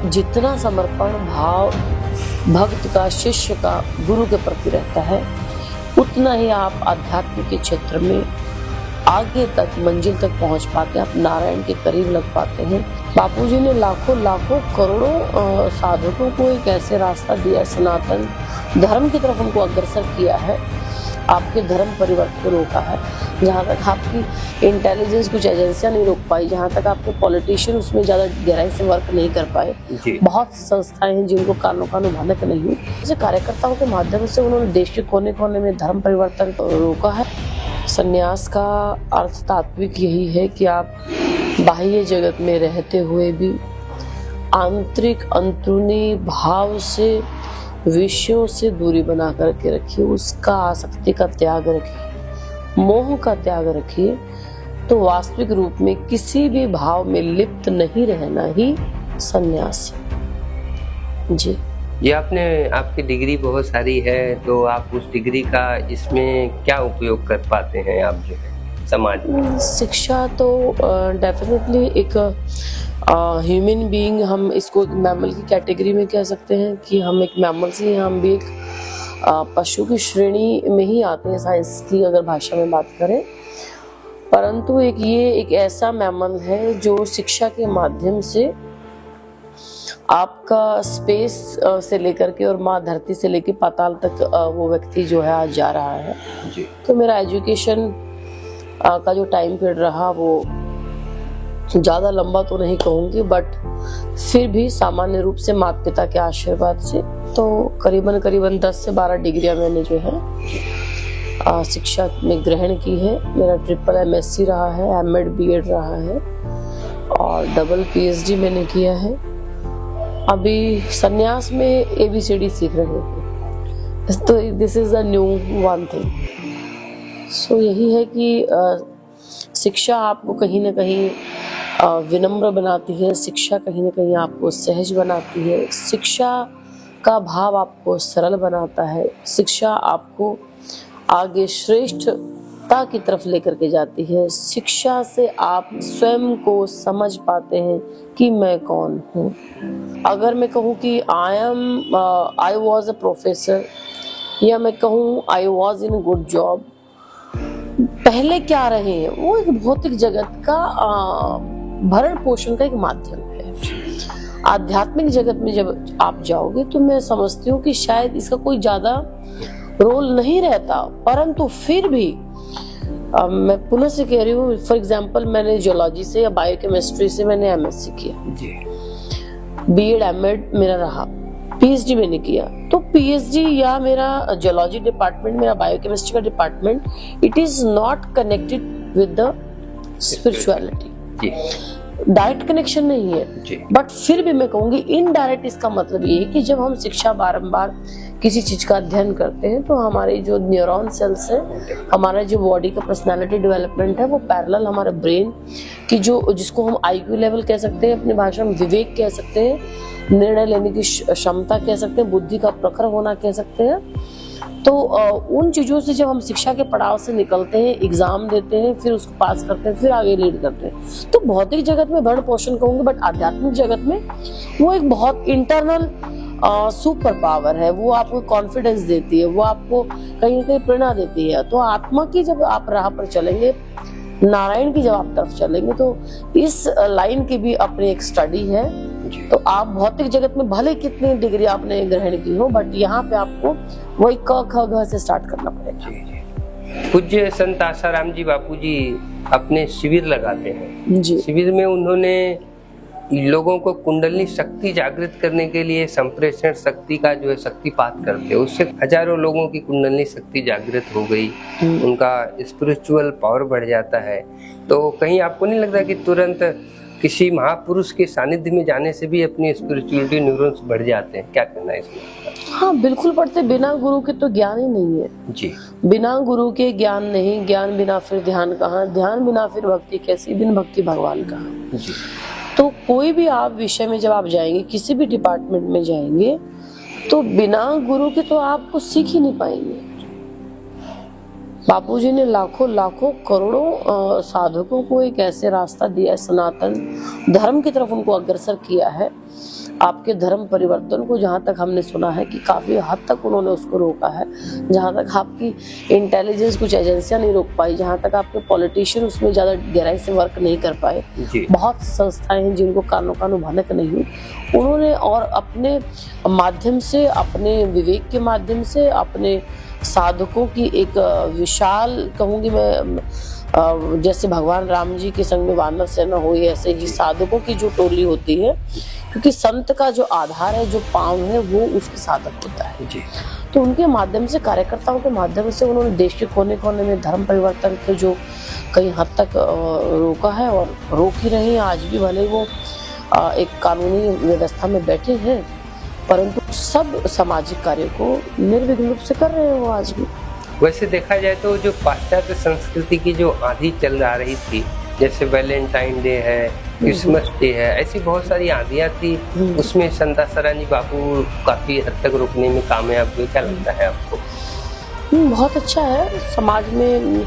जितना समर्पण भाव भक्त का, शिष्य का गुरु के प्रति रहता है, उतना ही आप आध्यात्म के क्षेत्र में आगे तक, मंजिल तक पहुंच पाते हैं, आप नारायण के करीब लग पाते हैं। बापूजी ने लाखों लाखों करोड़ों साधकों को एक ऐसे रास्ता दिया, सनातन धर्म की तरफ उनको अग्रसर किया है, आपके धर्म परिवर्तन को रोका है। जहाँ तक आपकी इंटेलिजेंस कुछ एजेंसियां नहीं रोक पाई, जहाँ तक आपके पॉलिटिशियन उसमें ज़्यादा गहराई से वर्क नहीं कर पाए, बहुत संस्थाएं हैं जिनको कानों का अनुमानक नहीं हुई, ऐसे कार्यकर्ताओं के माध्यम से उन्होंने देश के कोने कोने में धर्म परिवर्तन रोका है। संन्यास का अर्थ तात्विक यही है कि आप बाह्य जगत में रहते हुए भी आंतरिक अंतरूनी भाव से विषयों से दूरी बना करके रखिए, उसका आसक्ति का त्याग रखिए, मोह का त्याग रखिए, तो वास्तविक रूप में किसी भी भाव में लिप्त नहीं रहना ही संन्यास है। जी, ये आपकी डिग्री बहुत सारी है, तो आप उस डिग्री का इसमें क्या उपयोग कर पाते हैं आप जो है समाज में? शिक्षा तो डेफिनेटली एक ह्यूमन बीइंग, हम इसको एक मैमल की कैटेगरी में कह सकते हैं कि हम एक मैमल से, हम भी एक पशु की श्रेणी में ही आते हैं साइंस की अगर भाषा में बात करें, परंतु ये एक ऐसा मैमल है जो शिक्षा के माध्यम से आपका स्पेस से लेकर के और माँ धरती से लेकर पाताल तक वो व्यक्ति जो है आज जा रहा है। जी। तो मेरा एजुकेशन का जो टाइम पीरियड रहा वो ज़्यादा लंबा तो नहीं कहूँगी, बट फिर भी सामान्य रूप से माता पिता के आशीर्वाद से तो करीबन 10 से 12 डिग्रियाँ मैंने जो है शिक्षा में ग्रहण की है। मेरा ट्रिपल MSc रहा है, M.Ed B.Ed रहा है और डबल PhD मैंने किया है। अभी संन्यास में ABCD सीख रहे हैं, तो this is a new one thing. So यही है कि शिक्षा आपको कहीं ना कहीं विनम्र बनाती है, शिक्षा कहीं ना कहीं आपको सहज बनाती है, शिक्षा का भाव आपको सरल बनाता है, शिक्षा आपको आगे श्रेष्ठता की तरफ लेकर के जाती है। शिक्षा से आप स्वयं को समझ पाते हैं कि मैं कौन हूँ। अगर मैं कहूँ कि आई वॉज अ प्रोफेसर, या मैं कहूँ I was in good job, पहले क्या रहे हैं वो एक भौतिक जगत का भरण पोषण का एक माध्यम है। आध्यात्मिक जगत में जब आप जाओगे तो मैं समझती हूँ कि शायद इसका कोई ज्यादा रोल नहीं रहता, परंतु फिर भी मैं पुनः से कह रही हूँ, फॉर एग्जाम्पल मैंने जियोलॉजी से या बायोकेमिस्ट्री से मैंने MSc किया जी। B.Ed M.Ed मेरा रहा, PhD मैंने किया, तो PhD या मेरा जियोलॉजी डिपार्टमेंट, मेरा बायोकेमिस्ट्री का department, it is not connected with the spirituality, direct connection नहीं है, बट फिर भी मैं कहूंगी इनडायरेक्ट। इसका मतलब ये है कि जब हम शिक्षा बारंबार किसी चीज का अध्ययन करते हैं तो हमारे जो न्यूरॉन सेल्स है, हमारा जो बॉडी का पर्सनालिटी डेवलपमेंट है, वो पैरेलल हमारे ब्रेन की जिसको हम IQ लेवल कह सकते हैं, अपनी भाषा में विवेक कह सकते हैं, निर्णय लेने की क्षमता कह सकते हैं, बुद्धि का प्रखर होना कह सकते हैं। तो उन चीजों से जब हम शिक्षा के पड़ाव से निकलते हैं, एग्जाम देते हैं, फिर उसको पास करते हैं, फिर आगे लीड करते हैं, तो भौतिक जगत में भरण पोषण कहूंगे, बट आध्यात्मिक जगत में वो एक बहुत इंटरनल सुपर पावर है। वो आपको कॉन्फिडेंस देती है, वो आपको कहीं ना कहीं प्रेरणा देती है। तो आत्मा की जब आप राह पर चलेंगे, नारायण की जब आप तरफ चलेंगे, तो इस लाइन की भी अपनी एक स्टडी है। तो आप भौतिक जगत में भले कितनी डिग्री आपने ग्रहण की हो, बट यहाँ पे आपको वही क ख ग से स्टार्ट करना पड़ेगा। पूज्य संत आसाराम जी बापू जी अपने शिविर लगाते हैं जी। शिविर में उन्होंने लोगों को कुंडली शक्ति जागृत करने के लिए संप्रेषण शक्ति का जो है शक्तिपात करते हैं, उससे हजारों लोगों की कुंडली शक्ति जागृत हो गई, उनका स्पिरिचुअल पावर बढ़ जाता है। तो कहीं आपको नहीं लगता कि तुरंत किसी महापुरुष के सानिध्य में जाने से भी अपनी स्पिरिचुअलिटी न्यूरॉन्स बढ़ जाते हैं? क्या करना है इसमें? हाँ बिल्कुल बढ़ते, बिना गुरु के तो ज्ञान ही नहीं है जी। बिना गुरु के ज्ञान नहीं, ज्ञान बिना फिर ध्यान कहाँ, ध्यान बिना फिर भक्ति कैसी, बिन भक्ति भगवान कहाँ जी। तो कोई भी आप विषय में जब आप जाएंगे, किसी भी डिपार्टमेंट में जाएंगे, तो बिना गुरु के तो आपको सीख ही नहीं पाएंगे। बापूजी ने लाखों लाखों करोड़ों साधकों को एक ऐसे रास्ता दिया, सनातन धर्म की तरफ उनको अग्रसर किया है, आपके धर्म परिवर्तन को जहाँ तक हमने सुना है कि काफी हद तक उन्होंने उसको रोका है, जहाँ तक आपकी इंटेलिजेंस कुछ एजेंसियां नहीं रोक पाई, जहाँ तक आपके पॉलिटिशियन उसमें ज्यादा गहराई से वर्क नहीं कर पाए, बहुत संस्थाएं हैं जिनको कानों कानों भनक नहीं हुई, उन्होंने और अपने माध्यम से, अपने विवेक के माध्यम से, अपने साधकों की एक विशाल कहूंगी मैं, जैसे भगवान राम जी के संग में वानर सेना हुई, ऐसे ही साधकों की जो टोली होती है, क्योंकि संत का जो आधार है, जो पांव है, वो उसके साधक होता है जी। तो उनके माध्यम से, कार्यकर्ताओं के माध्यम से उन्होंने देश के कोने कोने में धर्म परिवर्तन के जो कई हद तक रोका है और रोक ही रहे हैं। आज भी भले वो एक कानूनी व्यवस्था में बैठे हैं, परंतु सब सामाजिक कार्य को निर्विघ्न रूप से कर रहे हैं वो आज भी। वैसे देखा जाए तो जो पाश्चात्य संस्कृति की जो आंधी चल रही थी, जैसे वैलेंटाइन डे है, क्रिसमस डे है, ऐसी बहुत सारी आंधियां थी, उसमें संता सरानी बापू काफी हद तक रोकने में कामयाब हुए। क्या लगता है आपको? बहुत अच्छा है। समाज में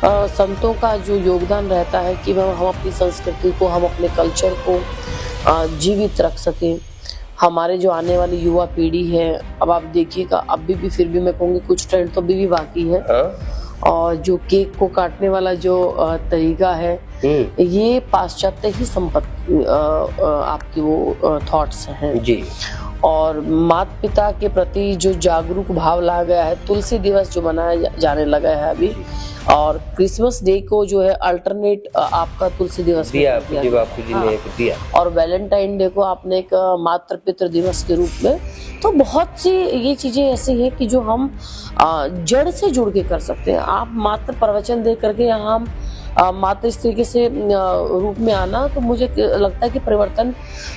संतों का जो योगदान रहता है कि हम अपनी संस्कृति को, हम अपने कल्चर को जीवित रख सकें। हमारे जो आने वाली युवा पीढ़ी है, अब आप देखिएगा, अभी भी फिर भी मैं कहूँगी कुछ ट्रेंड तो अभी भी बाकी है। और जो केक को काटने वाला जो तरीका है, ये पाश्चात्य ही संपत्ति आपकी वो थॉट्स हैं जी। और माता पिता के प्रति जो जागरूक भाव लाया गया है, तुलसी दिवस जो मनाया जाने लगा है अभी, और क्रिसमस डे को जो है अल्टरनेट आपका तुलसी दिवस दिया बापू जी ने दिया, और वैलेंटाइन डे को आपने एक मातृ पितृ दिवस के रूप में। तो बहुत सी ये चीजें ऐसी हैं कि जो हम जड़ से जुड़ के कर सकते हैं। आप मात्र प्रवचन दे करके यहाँ हम मात्र इस तरीके से रूप में आना, तो मुझे लगता है कि परिवर्तन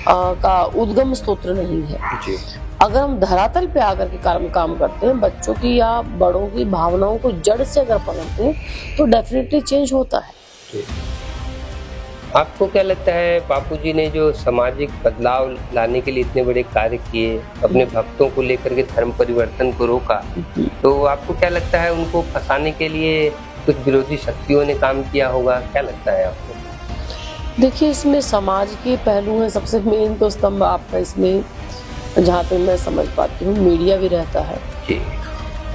का उद्गम स्तोत्र नहीं है जी। अगर हम धरातल पे आकर के काम करते हैं, बच्चों की या बड़ों की भावनाओं को जड़ से अगर पकड़ते हैं, तो डेफिनेटली चेंज होता है जी। आपको क्या लगता है, बापू जी ने जो सामाजिक बदलाव लाने के लिए इतने बड़े कार्य किए, अपने भक्तों को लेकर के धर्म परिवर्तन को रोका, तो आपको क्या लगता है उनको फंसाने के लिए कुछ विरोधी शक्तियों ने काम किया होगा? क्या लगता है आपको? देखिए, इसमें समाज के पहलू हैं। सबसे मेन तो स्तंभ आपका इसमें, जहाँ तक मैं समझ पाती हूँ, मीडिया भी रहता है जी।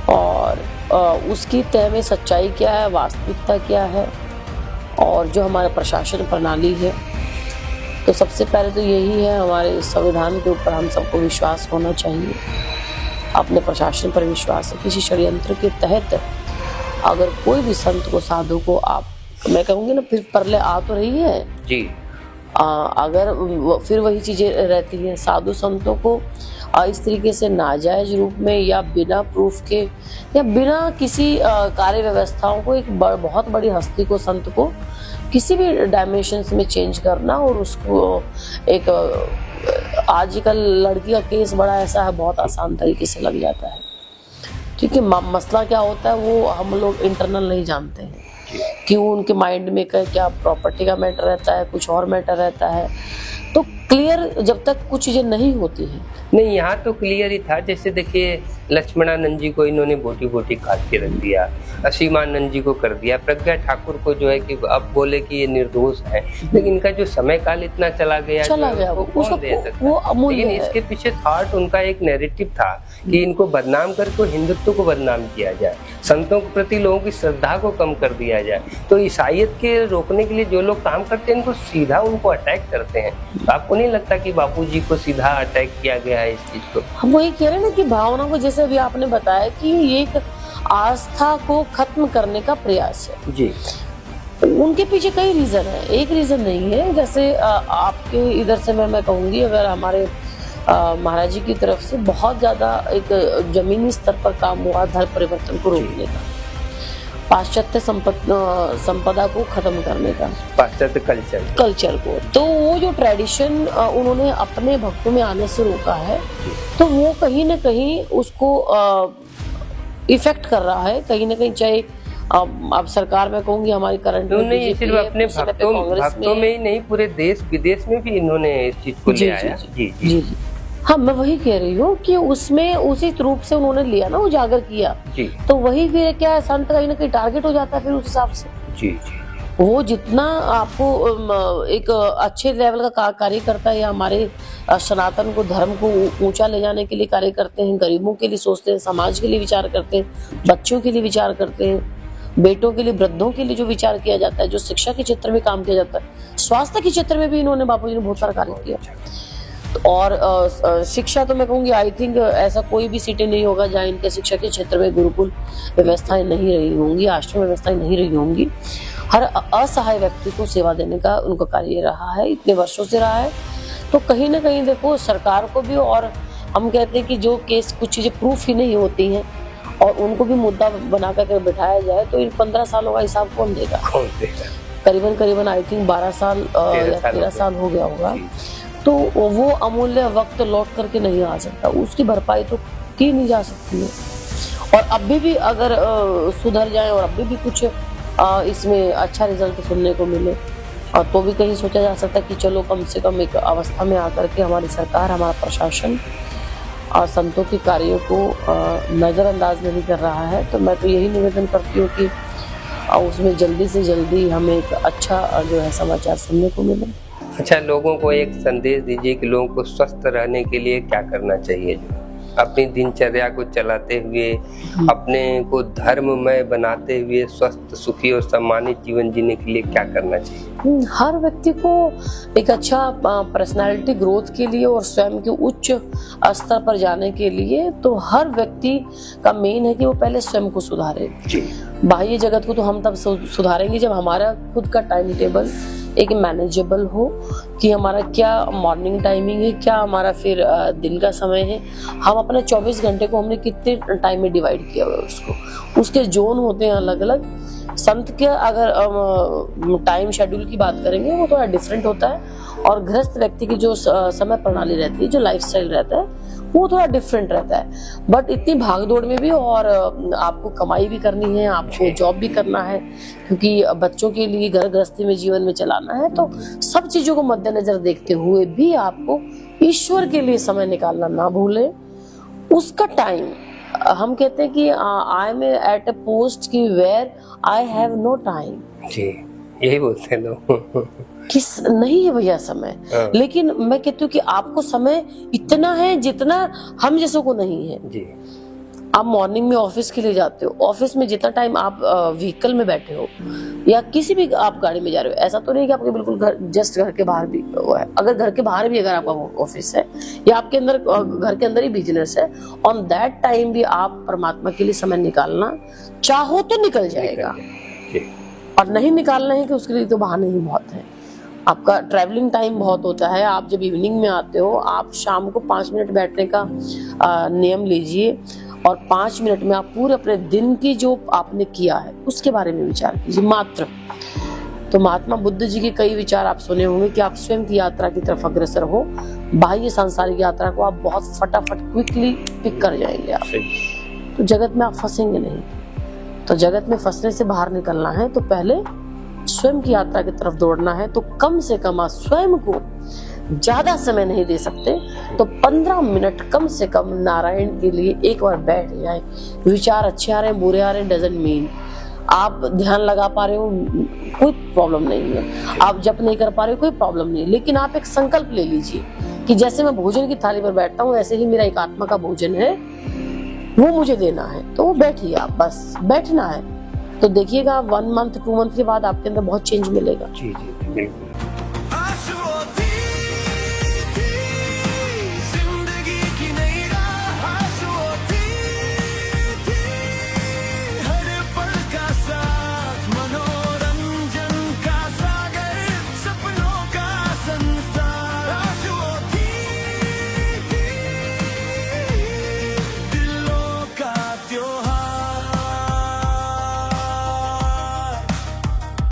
और उसकी तय में सच्चाई क्या है, वास्तविकता क्या है, और जो हमारा प्रशासन प्रणाली है। तो सबसे पहले तो यही है, हमारे संविधान के ऊपर हम सबको विश्वास होना चाहिए, अपने प्रशासन पर विश्वास है। किसी षड्यंत्र के तहत अगर कोई भी संत को, साधु को, आप, मैं कहूँगी ना, फिर परले आ तो रही है जी। अगर फिर वही चीजें रहती हैं, साधु संतों को इस तरीके से नाजायज रूप में या बिना प्रूफ के या बिना किसी कार्य व्यवस्थाओं को, एक बहुत बड़ी हस्ती को, संत को किसी भी डायमेंशंस में चेंज करना, और उसको एक आजकल लड़की का केस बड़ा ऐसा है, बहुत आसान तरीके से लग जाता है। क्योंकि मसला क्या होता है वो हम लोग इंटरनल नहीं जानते हैं, क्यों उनके माइंड में क्या प्रॉपर्टी का मैटर रहता है, कुछ और मैटर रहता है। तो क्लियर जब तक कुछ चीजें नहीं होती हैं, नहीं, यहाँ तो क्लियर ही था। जैसे देखिए, लक्ष्मणानंद जी को इन्होंने बोटी बोटी काट के रख दिया, असीमानंद जी को कर दिया, प्रज्ञा ठाकुर को जो है कि अब बोले कि ये निर्दोष है, लेकिन इनका जो समय काल इतना चला गया वो कौन दे सकता है। लेकिन इसके पीछे थॉट उनका एक नैरेटिव था कि इनको बदनाम करके हिंदुत्व को बदनाम किया जाए, संतों के प्रति लोगों की श्रद्धा को कम कर दिया जाए। तो ईसाइयत के रोकने के लिए जो लोग काम करते हैं, इनको सीधा उनको अटैक करते हैं। तो आपको नहीं लगता कि बापू जी को सीधा अटैक किया गया है इस चीज को? हम वही कह रहे हैं ना कि भावना को, जैसे अभी आपने बताया कि ये एक आस्था को खत्म करने का प्रयास है जी। उनके पीछे कई रीजन है, एक रीजन नहीं है। जैसे आपके इधर से मैं कहूँगी, अगर हमारे महाराज जी की तरफ से बहुत ज्यादा एक जमीनी स्तर पर काम हुआ धर्म परिवर्तन को रोकने का, पाश्चात्य संपदा को खत्म करने का, पाश्चात्य कल्चर को। तो वो जो ट्रेडिशन उन्होंने अपने भक्तों में आने से रोका है, तो वो कहीं ना कहीं उसको इफेक्ट कर रहा है कहीं ना कहीं। चाहे अब सरकार में कहूंगी हमारी करंट में नहीं, सिर्फ अपने भक्तों में ही नहीं, पूरे देश विदेश में भी इन्होंने इस चीज को ले आया। जी। हाँ, मैं वही कह रही हूँ कि उसमें उसी रूप से उन्होंने लिया ना, उजागर किया जी। तो वही फिर क्या है, संत कहीं ना कहीं टारगेट हो जाता है फिर उस हिसाब से जी। वो जितना आपको एक अच्छे लेवल का कार्य करता है, या हमारे सनातन को, धर्म को ऊंचा ले जाने के लिए कार्य करते हैं, गरीबों के लिए सोचते हैं, समाज के लिए विचार करते हैं, बच्चों के लिए विचार करते हैं, बेटों के लिए, वृद्धों के लिए जो विचार किया जाता है, जो शिक्षा के क्षेत्र में काम किया जाता है, स्वास्थ्य के क्षेत्र में भी इन्होंने, बापूजी ने बहुत सारा कार्य किया। और शिक्षा तो मैं कहूँगी, आई थिंक ऐसा कोई भी सिटी नहीं होगा जहाँ इनके शिक्षा के क्षेत्र में गुरुकुल व्यवस्थाएं नहीं रही होंगी, आश्रम व्यवस्थाएं नहीं रही होंगी। हर असहाय व्यक्ति को सेवा देने का उनका कार्य रहा है, इतने वर्षों से रहा है। तो कहीं ना कहीं देखो, सरकार को भी, और हम कहते हैं कि जो केस कुछ चीजें प्रूफ ही नहीं होती हैं और उनको भी मुद्दा बना कर बिठाया जाए, तो इन 15 सालों का हिसाब कौन देगा? करीबन आई थिंक 12 साल या 13 साल हो गया होगा। तो वो अमूल्य वक्त लौट करके नहीं आ सकता, उसकी भरपाई तो की नहीं जा सकती है। और अभी भी अगर सुधर जाए और अभी भी कुछ इसमें अच्छा रिजल्ट सुनने को मिले, तो भी कहीं सोचा जा सकता है कि चलो कम से कम एक अवस्था में आकर के हमारी सरकार, हमारा प्रशासन और संतों के कार्यों को नज़रअंदाज नहीं कर रहा है। तो मैं तो यही निवेदन करती हूँ कि उसमें जल्दी से जल्दी हमें एक अच्छा जो है समाचार सुनने को मिले। अच्छा, लोगों को एक संदेश दीजिए कि लोगों को स्वस्थ रहने के लिए क्या करना चाहिए, जो अपनी दिनचर्या को चलाते हुए, अपने को धर्ममय बनाते हुए स्वस्थ, सुखी और सम्मानित जीवन जीने के लिए क्या करना चाहिए? हर व्यक्ति को एक अच्छा पर्सनालिटी ग्रोथ के लिए और स्वयं के उच्च स्तर पर जाने के लिए, तो हर व्यक्ति का मेन है कि वो पहले स्वयं को सुधारे। बाह्य जगत को तो हम तब सुधारेंगे जब हमारा खुद का टाइम टेबल एक मैनेजेबल हो, कि हमारा क्या मॉर्निंग टाइमिंग है, क्या हमारा फिर दिन का समय है, हम अपने 24 घंटे को हमने कितने टाइम में डिवाइड किया हुआ है उसको, उसके जोन होते हैं अलग अलग। संत के अगर टाइम शेड्यूल की बात करेंगे वो थोड़ा डिफरेंट होता है, और गृहस्थ व्यक्ति की जो समय प्रणाली रहती है, जो लाइफस्टाइल रहता है, वो थोड़ा डिफरेंट रहता है। बट इतनी भागदौड़ में भी, और आपको कमाई भी करनी है, आपको जॉब भी करना है, क्योंकि बच्चों के लिए घर गृहस्थी में जीवन में चलाना है, तो सब चीजों को मद्देनजर देखते हुए भी आपको ईश्वर के लिए समय निकालना ना भूले। उसका टाइम, हम कहते हैं कि I am at a post की where I have no time. जी, यही बोलते हैं लोग किस नहीं है भैया समय। लेकिन मैं कहती हूँ कि आपको समय इतना है जितना हम जैसों को नहीं है। जी, आप मॉर्निंग में ऑफिस के लिए जाते हो, ऑफिस में जितना टाइम आप व्हीकल में बैठे हो या किसी भी आप गाड़ी में जा रहे हो, ऐसा तो नहीं कि आपके बिल्कुल जस्ट घर के बाहर भी वो है। अगर घर के बाहर भी अगर आपका ऑफिस है या आपके अंदर घर के अंदर ही बिजनेस है, ऑन दैट टाइम भी आप परमात्मा के लिए समय निकालना चाहो तो निकल जाएगा, और नहीं निकालना है कि उसके लिए तो बहाने ही बहुत है। आपका ट्रैवलिंग टाइम बहुत होता है, आप जब इवनिंग में आते हो, आप शाम को 5 मिनट बैठने का नियम लीजिए, और 5 मिनट में आप पूरे अपने दिन की जो आपने किया है उसके बारे में विचार कीजिए मात्र। तो महात्मा बुद्ध जी के कई विचार आप सुने होंगे कि आप स्वयं की यात्रा की तरफ अग्रसर हो, बाह्य सांसारिक यात्रा को आप बहुत फटाफट क्विकली पिक कर जाएंगे आप, तो जगत में आप फंसेंगे नहीं। तो जगत में फंसने से बाहर निकलना है तो पहले स्वयं की यात्रा की तरफ दौड़ना है। तो कम से कम आप स्वयं को ज्यादा समय नहीं दे सकते तो 15 मिनट कम से कम नारायण के लिए एक बार बैठ जाए। विचार अच्छे आ रहे हैं, बुरे आ रहे हैं, डजंट मीन आप ध्यान लगा पा रहे हो, कोई प्रॉब्लम नहीं है। आप जप नहीं कर पा रहे हो, कोई प्रॉब्लम नहीं है। लेकिन आप एक संकल्प ले लीजिए कि जैसे मैं भोजन की थाली पर बैठता हूँ ऐसे ही मेरा एक आत्मा का भोजन है, वो मुझे देना है। तो बैठिए, आप बस बैठना है। तो देखिएगा 1 मंथ 2 मंथ के बाद आपके अंदर बहुत चेंज मिलेगा। जी जी बिल्कुल।